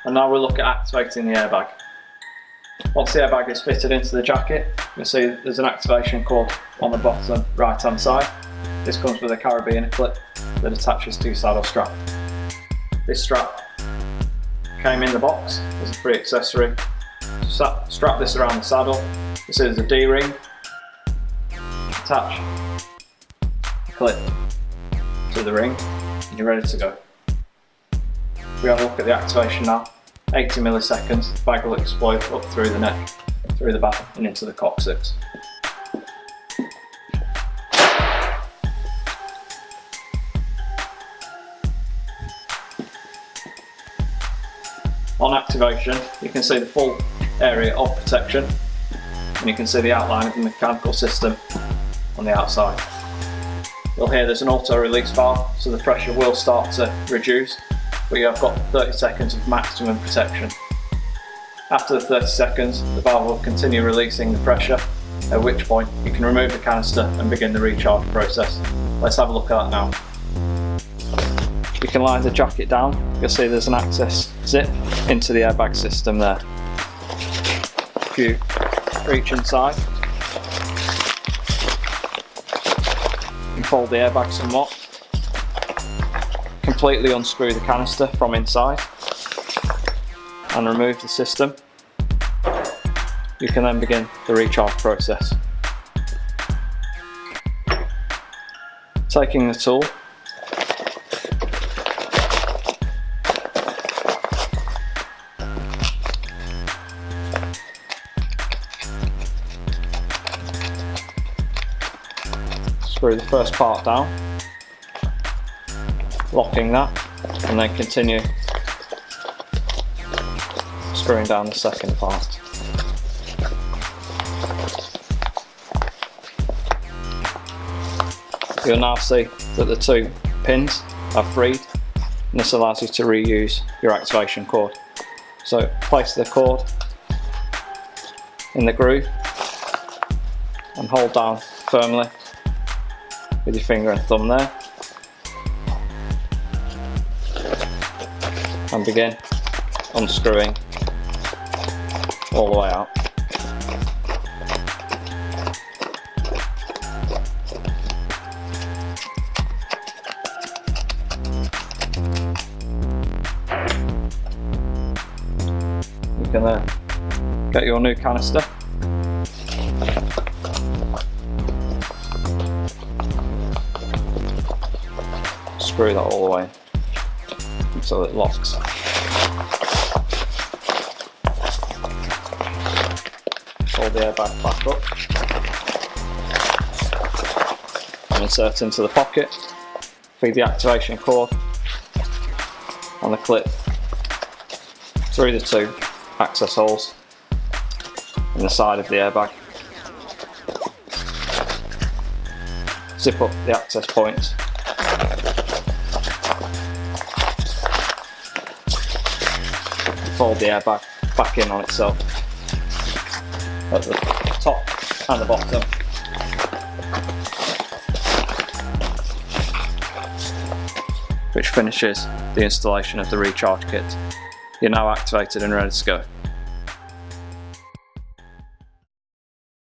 And now we'll look at activating the airbag. Once the airbag is fitted into the jacket, you'll see there's an activation cord on the bottom right hand side. This comes with a carabiner clip that attaches to your saddle strap. This strap came in the box as a free accessory. Strap this around the saddle. You see there's a D-ring. Attach the clip to the ring and you're ready to go. We have a look at the activation now. 80 milliseconds, the bag will explode up through the neck, through the back and into the coccyx. On activation, you can see the full area of protection and you can see the outline of the mechanical system on the outside. You'll hear there's an auto release valve, so the pressure will start to reduce, but you have got 30 seconds of maximum protection. After the 30 seconds, the valve will continue releasing the pressure, at which point you can remove the canister and begin the recharge process. Let's have a look at that now. You can line the jacket down. You'll see there's an access zip into the airbag system there. If you reach inside, you fold the airbag somewhat, completely unscrew the canister from inside and remove the system. You can then begin the recharge process. Taking the tool, screw the first part down, locking that, and then continue screwing down the second part. You'll now see that the two pins are freed, and this allows you to reuse your activation cord. So place the cord in the groove and hold down firmly with your finger and thumb there, and begin unscrewing all the way out. You can then get your new canister, screw that all the way in so it locks. Fold the airbag back up and insert into the pocket. Feed the activation cord and the clip through the two access holes in the side of the airbag. Zip up the access points. Fold the airbag back in on itself at the top and the bottom. Which finishes the installation of the recharge kit. You're now activated and ready to go.